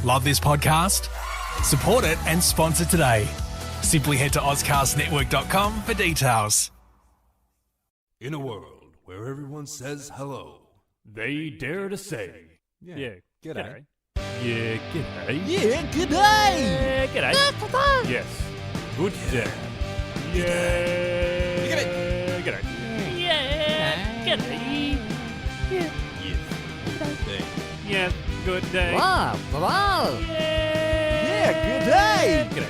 Love this podcast? Support it and sponsor today. Simply head to auscastnetwork.com for details. In a world where everyone says hello, they dare to say, yeah, g'day. Yeah, g'day. Yeah, g'day. Yeah, g'day. Yes, good day. Yeah, G'day. G'day. Yeah, g'day. Yeah, Yes. yeah, good day. Wow, wow. Yeah, good day. G'day.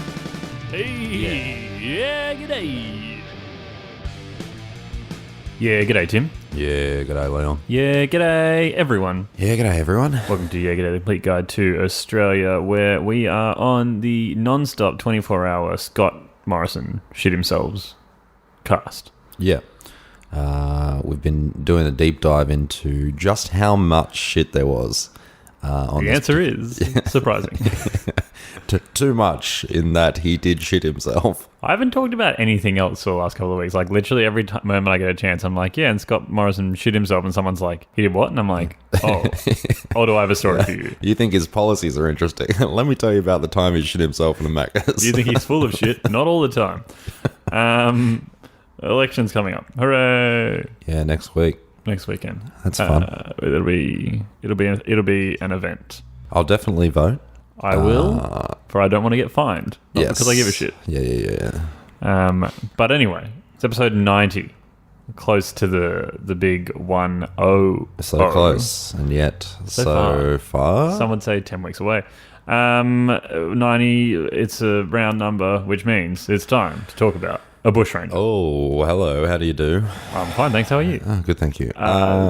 Hey, yeah, g'day. Yeah, g'day, Tim. Yeah, g'day, Leon. Yeah, g'day, everyone. Yeah, g'day, everyone. Welcome to Yeah, G'day, the complete guide to Australia, where we are on the non-stop 24-hour Scott Morrison shit himself cast. Yeah. We've been doing a deep dive into just how much shit there was. On The answer is surprising. Too much in that he did shit himself. I haven't talked about anything else for the last couple of weeks. Like, literally every moment I get a chance, I'm like, yeah, and Scott Morrison shit himself, and someone's like, he did what? And I'm like, oh, do I have a story for you? You think his policies are interesting. Let me tell you about the time he shit himself in a Macca's. You think he's full of shit? Not all the time. Election's coming up. Hooray! Yeah, next week. Next weekend. That's fun. It'll be an event. I'll definitely vote. I will, for I don't want to get fined. Not because I give a shit. Yeah. But anyway, it's episode 90. Close to the big 1-0. So close, and yet so far. Some would say 10 weeks away. 90, it's a round number, which means it's time to talk about a bushranger. Oh, hello. How do you do? I'm fine, thanks. How are you? Oh, good, thank you.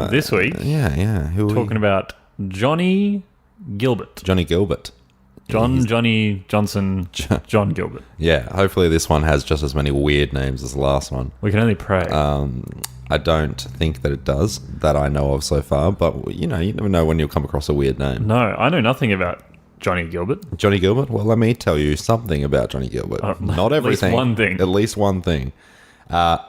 This week, yeah. Who are talking about Johnny Gilbert. Johnny Gilbert. Johnny Johnson, John Gilbert. Yeah, hopefully this one has just as many weird names as the last one. We can only pray. I don't think that it does, that I know of so far, but, you never know when you'll come across a weird name. No, I know nothing about Johnny Gilbert. Johnny Gilbert? Well, let me tell you something about Johnny Gilbert. Not everything. At least one thing. At least one thing.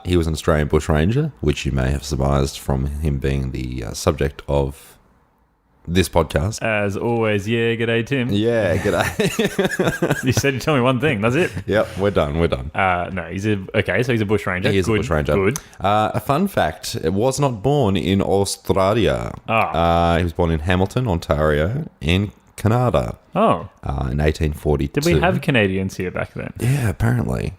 He was an Australian bushranger, which you may have surmised from him being the subject of this podcast. As always, yeah, g'day, Tim. Yeah, g'day. You said you tell me one thing. That's it. Yep, we're done. No, so he's a bushranger. He is a bushranger. Good. A fun fact, it was not born in Australia. He was born in Hamilton, Ontario, in Canada. Oh. In 1842. Did we have Canadians here back then? Yeah, apparently.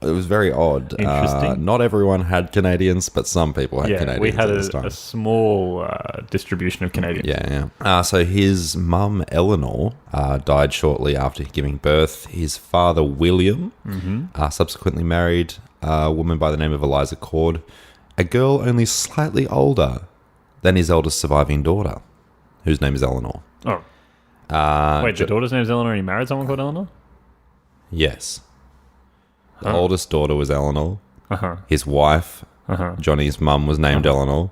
It was very odd. Interesting. Not everyone had Canadians, but some people had Canadians we had at this time. a small distribution of Canadians. Yeah. So his mum, Eleanor, died shortly after giving birth. His father, William, subsequently married a woman by the name of Eliza Cord, a girl only slightly older than his eldest surviving daughter, whose name is Eleanor. Oh. Wait, the daughter's name is Eleanor and he married someone called Eleanor? Yes. The oldest daughter was Eleanor. Uh-huh. His wife, Johnny's mum, was named Eleanor.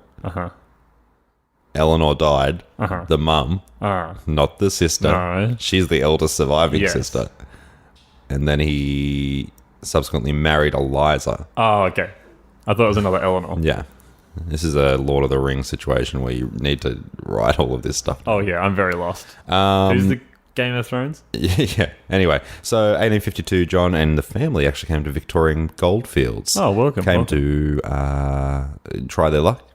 Eleanor died. The mum, not the sister. No. She's the eldest surviving sister. And then he subsequently married Eliza. Oh, okay. I thought it was another Eleanor. Yeah. This is a Lord of the Rings situation where you need to write all of this stuff. Oh, yeah, I'm very lost. Who's the Game of Thrones? Yeah. Anyway, so 1852, John and the family actually came to Victorian goldfields. Oh, welcome. To try their luck,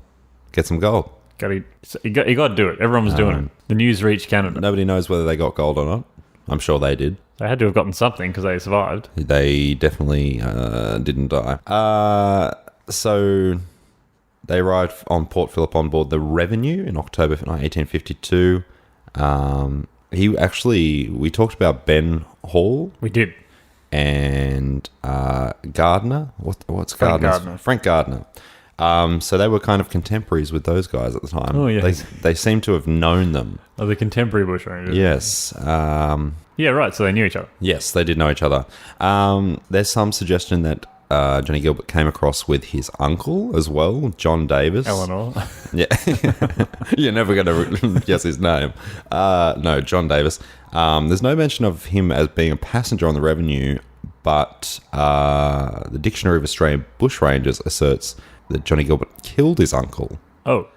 get some gold. You got to do it. Everyone was doing it. The news reached Canada. Nobody knows whether they got gold or not. I'm sure they did. They had to have gotten something because they survived. They definitely didn't die. So they arrived on Port Phillip on board the Revenue in October 1852. We talked about Ben Hall. We did. And Gardner. What's Gardner? Frank Gardner. So they were kind of contemporaries with those guys at the time. Oh, yeah. They seem to have known them. Oh, the contemporary bushrangers. Yes. Yeah, right. So they knew each other. Yes, they did know each other. There's some suggestion that Johnny Gilbert came across with his uncle as well, John Davis. Eleanor. Yeah. You're never going to guess his name. No, John Davis. There's no mention of him as being a passenger on the Revenue, but the Dictionary of Australian Bushrangers asserts that Johnny Gilbert killed his uncle. Oh.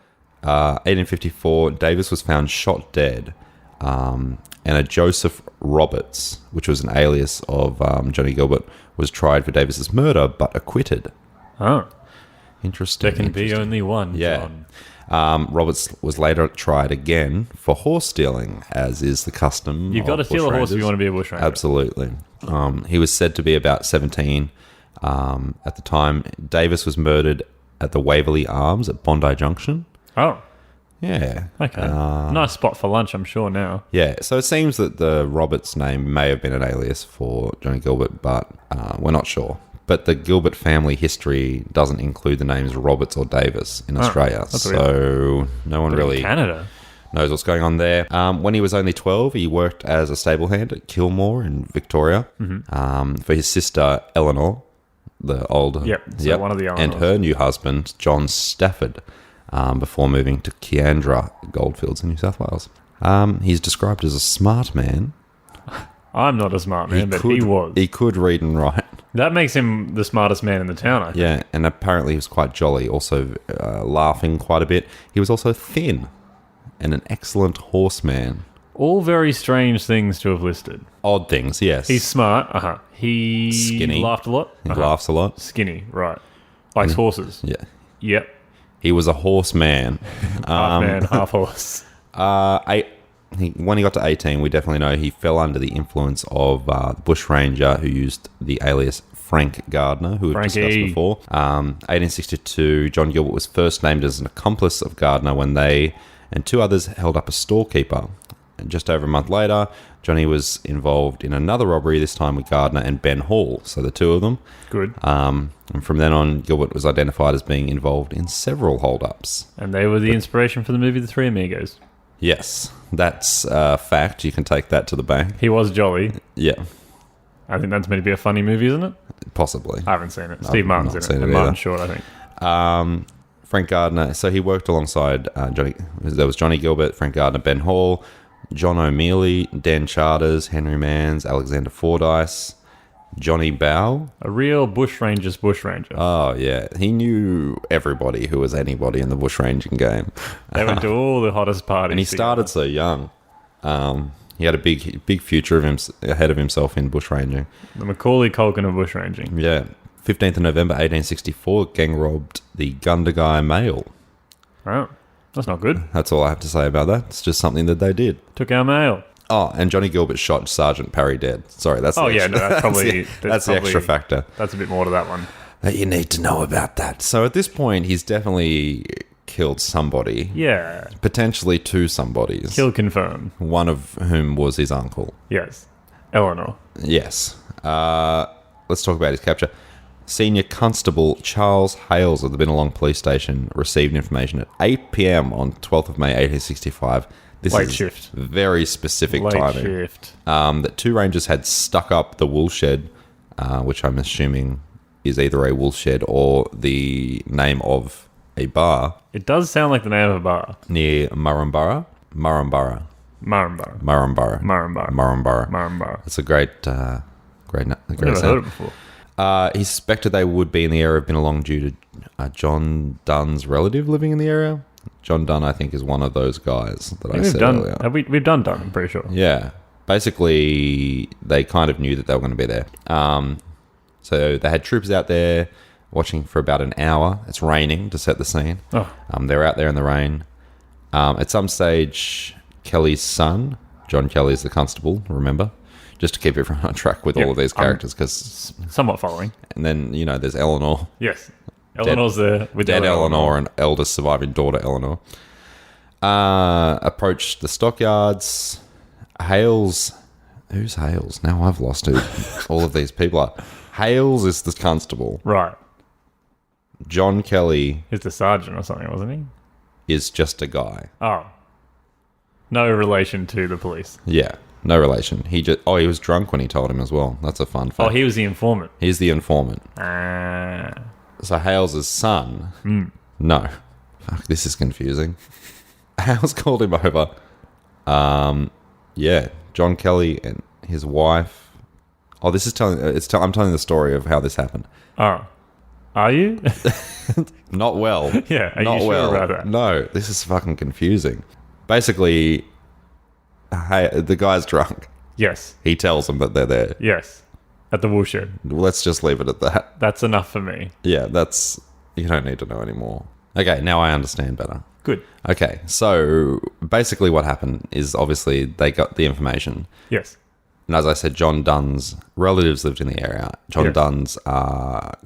1854, Davis was found shot dead and a Joseph Roberts, which was an alias of Johnny Gilbert, was tried for Davis's murder but acquitted. Oh. Interesting. There can be only one, Yeah. John. Roberts was later tried again for horse stealing, as is the custom. You've got to steal a horse if you want to be a bushranger. Absolutely. He was said to be about 17 at the time. Davis was murdered at the Waverley Arms at Bondi Junction. Oh. Yeah. Okay. Nice spot for lunch, I'm sure, now. Yeah, so it seems that the Roberts name may have been an alias for Johnny Gilbert, but we're not sure. But the Gilbert family history doesn't include the names Roberts or Davis in Australia, so no one really Canada knows what's going on there. When he was only 12, he worked as a stable hand at Kilmore in Victoria for his sister Eleanor, the old... one of the and her new husband, John Stafford, before moving to Kiandra Goldfields in New South Wales. He's described as a smart man. I'm not a smart man, but he was. He could read and write. That makes him the smartest man in the town, I think. Yeah, and apparently he was quite jolly, also laughing quite a bit. He was also thin and an excellent horseman. All very strange things to have listed. Odd things, yes. He's smart. He Skinny. laughed a lot. He laughs a lot. Skinny, right. Likes horses. Yeah. Yep. He was a horseman. Half man, half horse. When he got to 18, we definitely know he fell under the influence of the bushranger who used the alias Frank Gardner, who we've discussed before. 1862, John Gilbert was first named as an accomplice of Gardner when they and two others held up a storekeeper. And just over a month later, Johnny was involved in another robbery, this time with Gardner and Ben Hall, so the two of them. Good. And from then on, Gilbert was identified as being involved in several hold-ups. And they were the inspiration for the movie The Three Amigos. Yes, that's a fact. You can take that to the bank. He was jolly. Yeah. I think that's meant to be a funny movie, isn't it? Possibly. I haven't seen it. Steve Martin's in it. And Martin Short, I think. Frank Gardner. So he worked alongside Johnny. There was Johnny Gilbert, Frank Gardner, Ben Hall, John O'Mealy, Dan Charters, Henry Manns, Alexander Fordyce, Johnny Bow. A real bushranger's bushranger. Oh, yeah. He knew everybody who was anybody in the bushranging game. They went to all the hottest parties. And he started so young. He had a big future ahead of himself in bushranging. The Macaulay Culkin of bushranging. Yeah. 15th of November 1864, gang robbed the Gundagai mail. Oh, that's not good. That's all I have to say about that. It's just something that they did. Took our mail. Oh, and Johnny Gilbert shot Sergeant Parry dead. Sorry, that's that's probably... that's the extra factor. That's a bit more to that one. That you need to know about that. So at this point, he's definitely killed somebody. Yeah. Potentially two somebodies. Kill confirmed. One of whom was his uncle. Yes. Eleanor. Yes. Let's talk about his capture. Senior Constable Charles Hales of the Bennelong Police Station received information at 8 p.m. on 12th of May 1865. This Late is shift. Very specific Late timing. shift. That two rangers had stuck up the wool shed, which I'm assuming is either a wool shed or the name of a bar. It does sound like the name of a bar. Near Murrumbara. Marambara. It's a great I've never sound. heard it before. He suspected they would be in the area of Bennelong due to John Dunn's relative living in the area. John Dunn, I think, is one of those guys that I said earlier. We've done Dunn, I'm pretty sure. Yeah. Basically, they kind of knew that they were going to be there. So they had troops out there watching for about an hour. It's raining to set the scene. Oh. They're out there in the rain. At some stage, Kelly's son, John Kelly is the constable, remember? Just to keep everyone on track with all of these characters. Cause, somewhat following. And then, there's Eleanor. Yes. Eleanor's there with dead Eleanor and eldest surviving daughter Eleanor. Approached the stockyards. Hales. Who's Hales? Now I've lost who all of these people are. Hales is the constable. Right. John Kelly He's the sergeant or something, wasn't he? is just a guy. Oh. No relation to the police. Yeah, no relation. He was drunk when he told him as well. That's a fun fact. Oh, he was the informant. He's the informant. Ah. So Hales' son. No. Fuck, this is confusing. Hales called him over. Yeah, John Kelly and his wife. Oh, this is I'm telling the story of how this happened. Oh. Are you? Not well. Yeah, are Not you sure well. about that? No, this is fucking confusing. Basically, hey, the guy's drunk. Yes. He tells them that they're there. Yes. At the woolshed. Let's just leave it at that. That's enough for me. Yeah, you don't need to know anymore. Okay, now I understand better. Good. Okay, so basically what happened is obviously they got the information. Yes. And as I said, John Dunn's relatives lived in the area. John Dunn's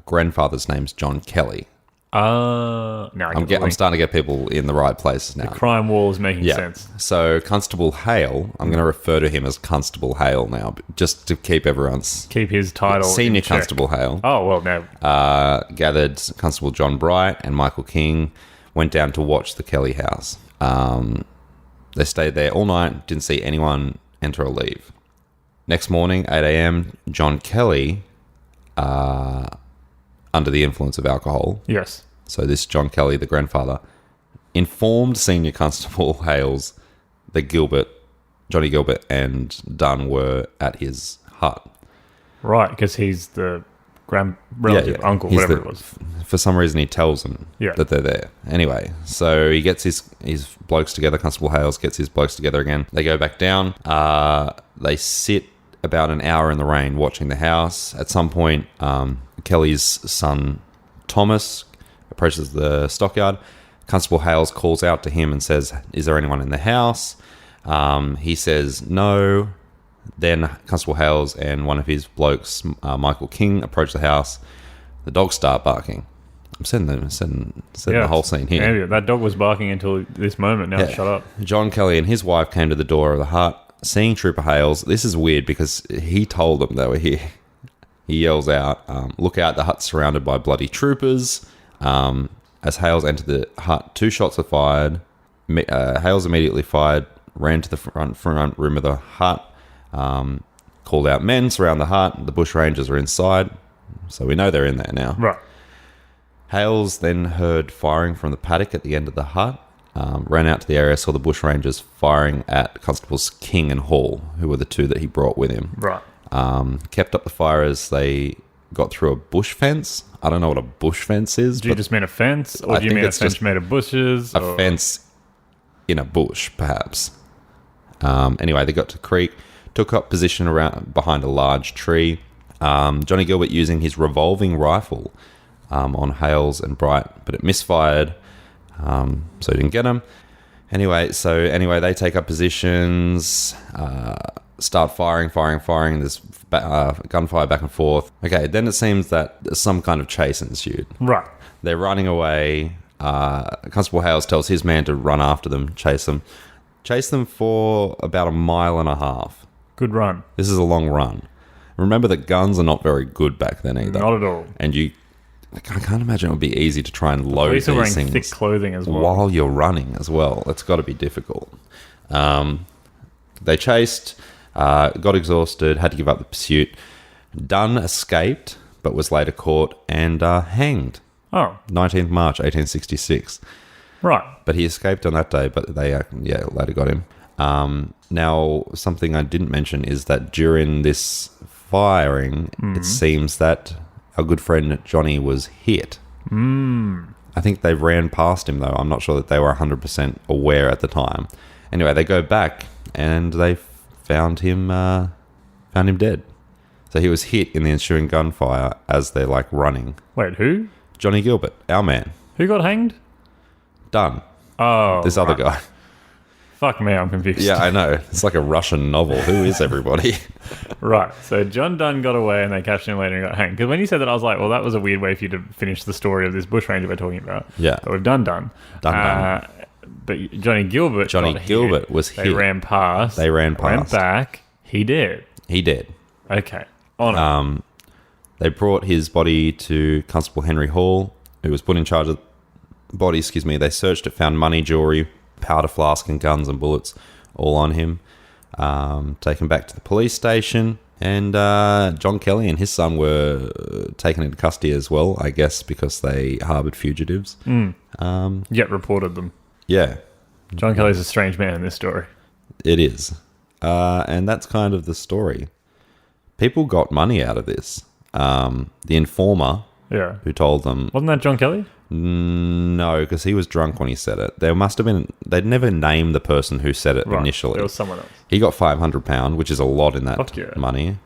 grandfather's name's John Kelly. Now I'm starting to get people in the right places now. The crime wall is making sense. So Constable Hale, I'm going to refer to him as Constable Hale now, just to keep everyone's... Keep his title Senior in check. Constable Hale. Oh, well, no. Gathered Constable John Bright and Michael King, went down to watch the Kelly house. They stayed there all night, didn't see anyone enter or leave. Next morning, 8 a.m., John Kelly, under the influence of alcohol... Yes. So this John Kelly, the grandfather, informed Senior Constable Hales that Johnny Gilbert and Dunn were at his hut. Right, because he's the relative, uncle, He's whatever it was. For some reason, he tells them that they're there. Anyway, so he gets his blokes together. Constable Hales gets his blokes together again. They go back down. They sit about an hour in the rain watching the house. At some point, Kelly's son, Thomas, approaches the stockyard. Constable Hales calls out to him and says, "Is there anyone in the house?" He says no. Then Constable Hales and one of his blokes, Michael King, approach the house. The dogs start barking. I'm setting the whole scene here. Yeah, that dog was barking until this moment. Now shut up. John Kelly and his wife came to the door of the hut. Seeing Trooper Hales, this is weird because he told them they were here. He yells out, "Look out, the hut's surrounded by bloody troopers." As Hales entered the hut, 2 shots were fired. Hales immediately fired, ran to the front room of the hut, called out men, surround the hut. The bush rangers are inside, so we know they're in there now. Right. Hales then heard firing from the paddock at the end of the hut, ran out to the area, saw the bush rangers firing at Constables King and Hall, who were the 2 that he brought with him. Right. Kept up the fire as they got through a bush fence. I don't know what a bush fence is. Do you just mean a fence? Or do you mean a fence made of bushes? A fence in a bush, perhaps. Anyway, they got to the creek, took up position behind a large tree. Johnny Gilbert using his revolving rifle on Hales and Bright, but it misfired, so he didn't get him. Anyway, they take up positions, start firing. There's gunfire back and forth. Okay, then it seems that some kind of chase ensued. Right. They're running away. Constable Hales tells his man to run after them, chase them. Chase them for about 1.5 miles. Good run. This is a long run. Remember that guns are not very good back then either. Not at all. And I can't imagine it would be easy to try and load Police are these wearing things thick clothing as well. while you're running as well. That's got to be difficult. They chased, got exhausted, had to give up the pursuit. Dunn escaped, but was later caught and hanged. Oh. 19th March, 1866. Right. But he escaped on that day, but they later got him. Now, something I didn't mention is that during this firing, it seems that our good friend Johnny was hit. I think they ran past him, though. I'm not sure that they were 100% aware at the time. Anyway, they go back and they found him dead. So he was hit in the ensuing gunfire as they're running. Wait, who? Johnny Gilbert, our man. Who got hanged? Dunn. Oh. This other guy. Fuck me, I'm confused. Yeah, I know. It's like a Russian novel. Who is everybody? Right. So John Dunn got away and they captured him later and got hanged. Because when you said that, I was like, well, that was a weird way for you to finish the story of this bushranger we're talking about. Yeah. But we've done Dunn. But Johnny Gilbert was hit. They ran past. Went back. He did. Okay. On it. They brought his body to Constable Henry Hall, who was put in charge of the body. They searched it, found money, jewelry, powder flask and guns and bullets all on him. Taken back to the police station, and John Kelly and his son were taken into custody as well, I guess because they harboured fugitives. Yet reported them. Yeah. John Kelly's a strange man in this story. It is. And that's kind of the story. People got money out of this. The informer Yeah. who told them. Wasn't that John Kelly? No, because he was drunk when he said it. There must have been. They'd never named the person who said it initially. It was someone else. He got £500, which is a lot in that Fuck yeah. money.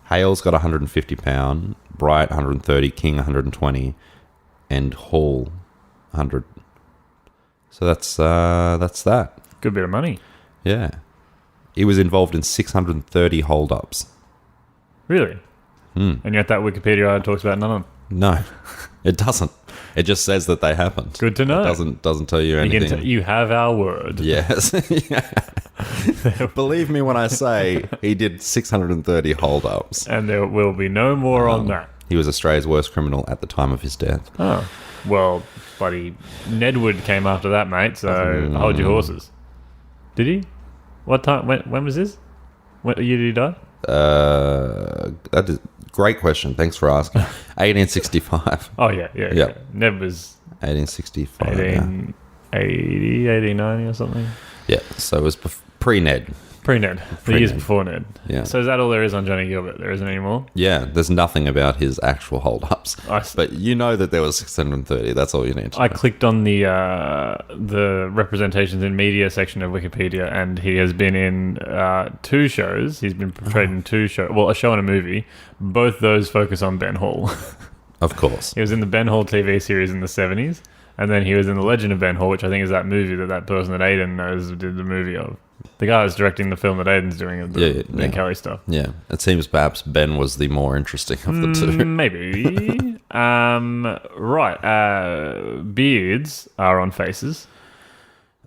Hale's got £150, Bright 130, King 120, and Hall 100. So that's that. Good bit of money. Yeah, he was involved in 630 hold-ups. Really? And yet that Wikipedia article talks about none of them. No, it doesn't. It just says that they happened. Good to know. It doesn't tell you anything. You have our word. Yes. Believe me when I say he did 630 hold-ups. And there will be no more on that. He was Australia's worst criminal at the time of his death. Oh. Well, buddy, Nedwood came after that, mate, so hold your horses. Did he? What time? When was this? What year did he die? That is great question. Thanks for asking. 1865. Oh, yeah. Ned was 1865. 1880, 1890 or something. Yeah, so it was pre-Ned. Pre-Ned. The years before Ned. Yeah. So is that all there is on Johnny Gilbert? There isn't any more? Yeah, there's nothing about his actual hold-ups. But you know that there was 630. That's all you need to know. I clicked on the representations in media section of Wikipedia, and he has been in 2 shows. He's been portrayed in 2 shows. Well, a show and a movie. Both those focus on Ben Hall. Of course. He was in the Ben Hall TV series in the 70s, and then he was in The Legend of Ben Hall, which I think is that movie that person that Aiden knows did the movie of. The guy that's directing the film that Aiden's doing, the Kelly stuff. Yeah, it seems perhaps Ben was the more interesting of the two. Maybe. Right. Beards are on faces.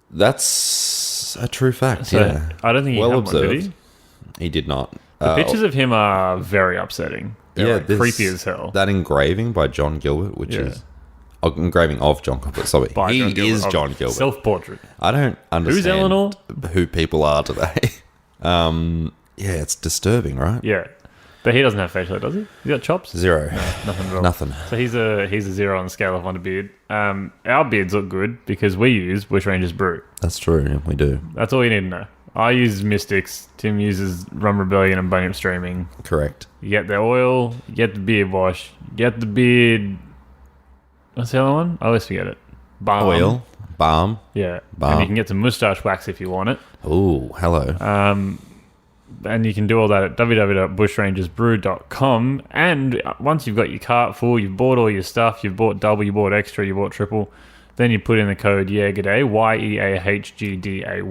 That's a true fact, So yeah. I don't think he Well had observed. one, did he? He did not. The pictures of him are very upsetting. They're like creepy as hell. That engraving by John Gilbert, which is... engraving of John Gilbert, sorry. By John Gilbert. Is John Gilbert. Self-portrait. I don't understand Who's Eleanor? who people are today. Yeah, it's disturbing, right? Yeah. But he doesn't have facial hair, does he? He got chops? 0. Nothing at all. Nothing. So he's a 0 on the scale of on a beard. Our beards look good because we use Bushrangers Brew. That's true, we do. That's all you need to know. I use Mystics. Tim uses Rum Rebellion and Bunyip Streaming. Correct. You get the oil, you get the beard wash, you get the beard... What's the other one? I always forget it. Balm. Oil, balm. Yeah. Balm. And you can get some moustache wax if you want it. Oh, hello. And you can do all that at www.bushrangersbrew.com. And once you've got your cart full, you've bought all your stuff, you've bought double, you bought extra, you bought triple, then you put in the code YEAHGDAY, YEAHGDAY,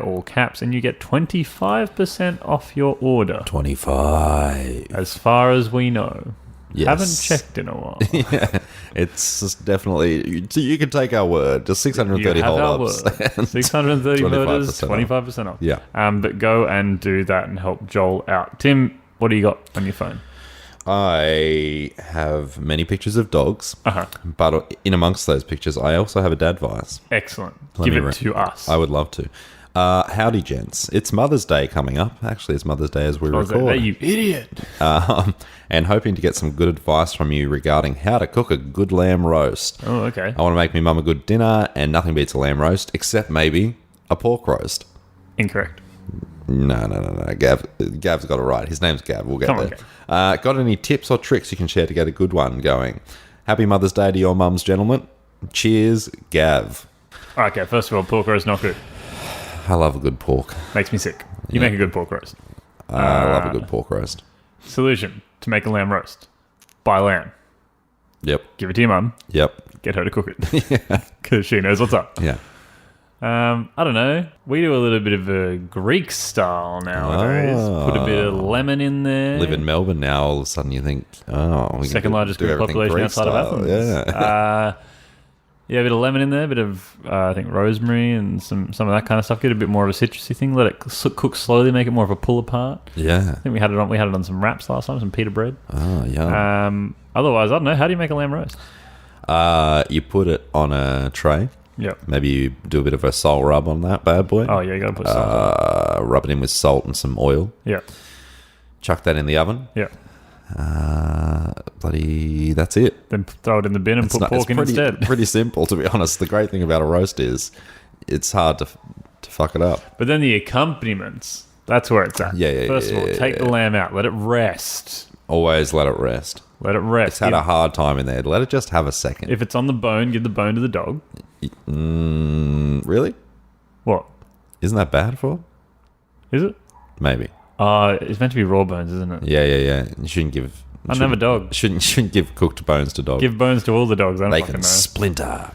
all caps, and you get 25% off your order. 25. As far as we know. Yes. Haven't checked in a while. Yeah, it's just definitely... You can take our word. Just 630 hold-ups. 630 voters, 25% 25% off. Yeah. But go and do that and help Joel out. Tim, what do you got on your phone? I have many pictures of dogs, Uh-huh. but in amongst those pictures, I also have a dadvice. Excellent. Let Give me it read. to us. I would love to. Howdy, gents. It's Mother's Day coming up. Actually, it's Mother's Day as we record. Hey, you idiot. And hoping to get some good advice from you regarding how to cook a good lamb roast. Oh, okay. I want to make me mum a good dinner, and nothing beats a lamb roast, except maybe a pork roast. Incorrect. No. Gav's got it right. His name's Gav. We'll get Come on, there. Got any tips or tricks you can share to get a good one going? Happy Mother's Day to your mums, gentlemen. Cheers, Gav. Okay, first of all, pork roast not good. I love a good pork. Makes me sick. You make a good pork roast. I love a good pork roast. Solution to make a lamb roast. Buy lamb. Yep. Give it to your mum. Yep. Get her to cook it. Because she knows what's up. Yeah. I don't know. We do a little bit of a Greek style nowadays. Put a bit of lemon in there. Live in Melbourne now, all of a sudden you think, we Second can largest do Greek everything population Greek outside of style. Athens. Yeah. Yeah, a bit of lemon in there, a bit of, I think, rosemary and some of that kind of stuff. Get a bit more of a citrusy thing. Let it cook slowly, make it more of a pull apart. Yeah. I think we had it on some wraps last time, some pita bread. Oh, yeah. Otherwise, I don't know. How do you make a lamb roast? You put it on a tray. Yep. Maybe you do a bit of a salt rub on that bad boy. Oh, yeah, you got to put salt on. Rub it in with salt and some oil. Yeah. Chuck that in the oven. Yeah. That's it. Then throw it in the bin and put pork in instead. Pretty simple, to be honest. The great thing about a roast is it's hard to fuck it up. But then the accompaniments, that's where it's at. Yeah. First of all, take the lamb out, let it rest Always let it rest. Let it rest. It's had a hard time in there. Let it just have a second. If it's on the bone, give the bone to the dog. Really? What? Isn't that bad for? Is it? Maybe. It's meant to be raw bones, isn't it? Yeah. You shouldn't give... I don't have a dog. Shouldn't give cooked bones to dogs. Give bones to all the dogs. I don't They fucking can know. splinter.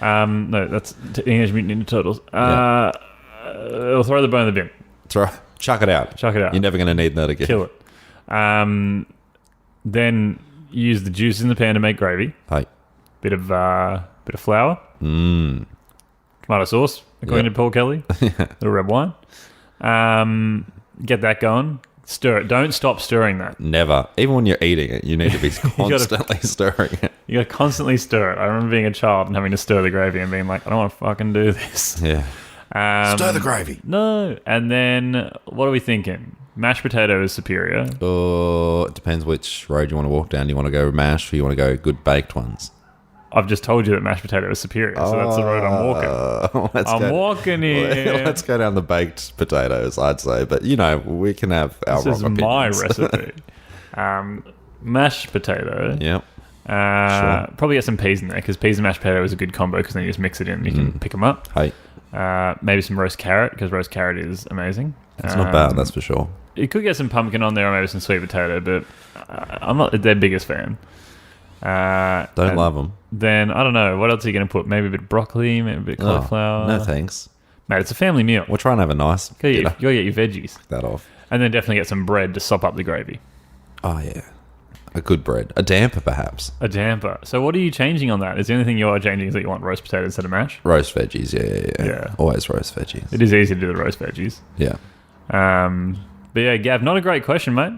No, that's English Mutant Ninja Turtles. I'll throw the bone in the bin. Chuck it out. Chuck it out. You're never going to need that again. Kill it. Then use the juice in the pan to make gravy. Hey. Bit of flour. Tomato sauce, according to Paul Kelly. Little red wine. Get that going. Stir it. Don't stop stirring that. Never. Even when you're eating it, you need to be constantly stirring it. You got to constantly stir it. I remember being a child and having to stir the gravy and being like, I don't want to fucking do this. Yeah. Stir the gravy. No. And then, what are we thinking? Mashed potato is superior. It depends which road you want to walk down. You want to go mashed or you want to go good baked ones? I've just told you that mashed potato is superior, so that's the road I'm walking. I'm walking here. Let's go down the baked potatoes, I'd say. But, we can have our This is wrong my opinions. recipe. Mashed potato. Yep. Probably get some peas in there, because peas and mashed potato is a good combo, because then you just mix it in and you can pick them up. Hey, Maybe some roast carrot, because roast carrot is amazing. it's not bad, that's for sure. You could get some pumpkin on there or maybe some sweet potato, but I'm not their biggest fan. Don't love them. Then, I don't know, what else are you going to put? Maybe a bit of broccoli, maybe a bit of cauliflower. No thanks. Mate, it's a family meal. We'll try and have a nice... You gotta get your veggies. that off. And then definitely get some bread to sop up the gravy. Oh, yeah. A good bread. A damper, perhaps. A damper. So what are you changing on that? Is the only thing you're changing is that you want roast potatoes instead of mash? Roast veggies, yeah. Yeah. Always roast veggies. It is easy to do the roast veggies. Yeah. But yeah, Gav, not a great question, mate.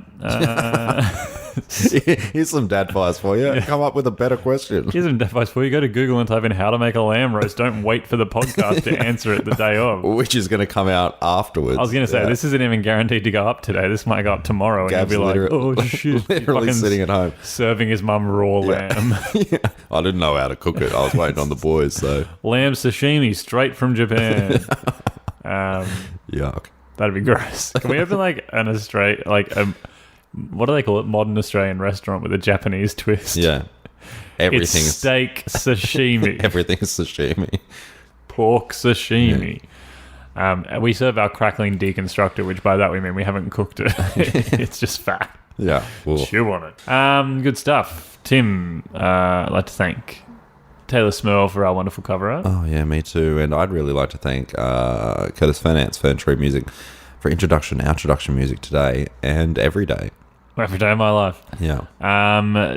Here's some dad advice for you. Come up with a better question. Here's some advice for you. Go to Google and type in how to make a lamb roast. Don't wait for the podcast to answer it the day of. Which is going to come out afterwards. I was going to say, this isn't even guaranteed to go up today. This might go up tomorrow. And Gav's you'll be like, oh, shit. literally Fucking sitting at home. serving his mum raw lamb. Yeah. I didn't know how to cook it. I was waiting on the boys, so... Lamb sashimi straight from Japan. Yuck. That'd be gross. Can we open like an Australian, what do they call it? Modern Australian restaurant with a Japanese twist. Yeah. It's Everything's... steak sashimi. Everything's sashimi. Pork sashimi. We serve our crackling deconstructor, which by that we mean we haven't cooked it. It's just fat. Yeah. Well, Chew on it. Good stuff. Tim, I'd like to thank Teylor Smirl for our wonderful cover art. oh, yeah, me too. And I'd really like to thank Curtis Fernance, Fern Tree Music, for introduction music today and every day. Every day of my life. Yeah.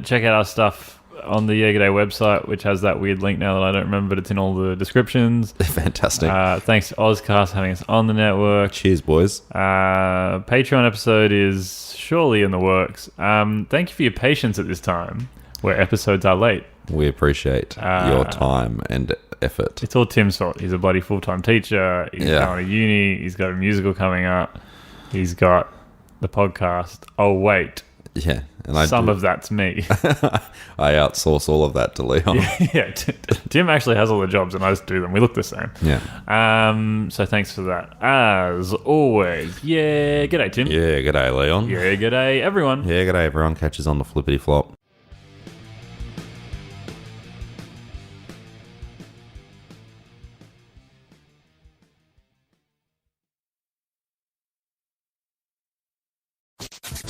Check out our stuff on the Yeah G'day website, which has that weird link now that I don't remember, but it's in all the descriptions. Fantastic. Thanks to Auscast having us on the network. Cheers, boys. Patreon episode is surely in the works. Thank you for your patience at this time, where episodes are late. We appreciate your time and effort. It's all Tim's fault. He's a bloody full-time teacher. He's going to uni. He's got a musical coming up. He's got the podcast. Oh, wait. Yeah. And Some of that's me. I outsource all of that to Leon. Yeah, Tim actually has all the jobs and I just do them. We look the same. Yeah. So thanks for that. As always, yeah, g'day, Tim. Yeah, g'day, Leon. Yeah, g'day, everyone. Yeah, g'day, everyone. Catches on the flippity flop.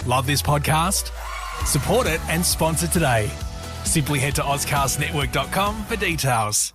Love this podcast? Support it and sponsor today. Simply head to auscastnetwork.com for details.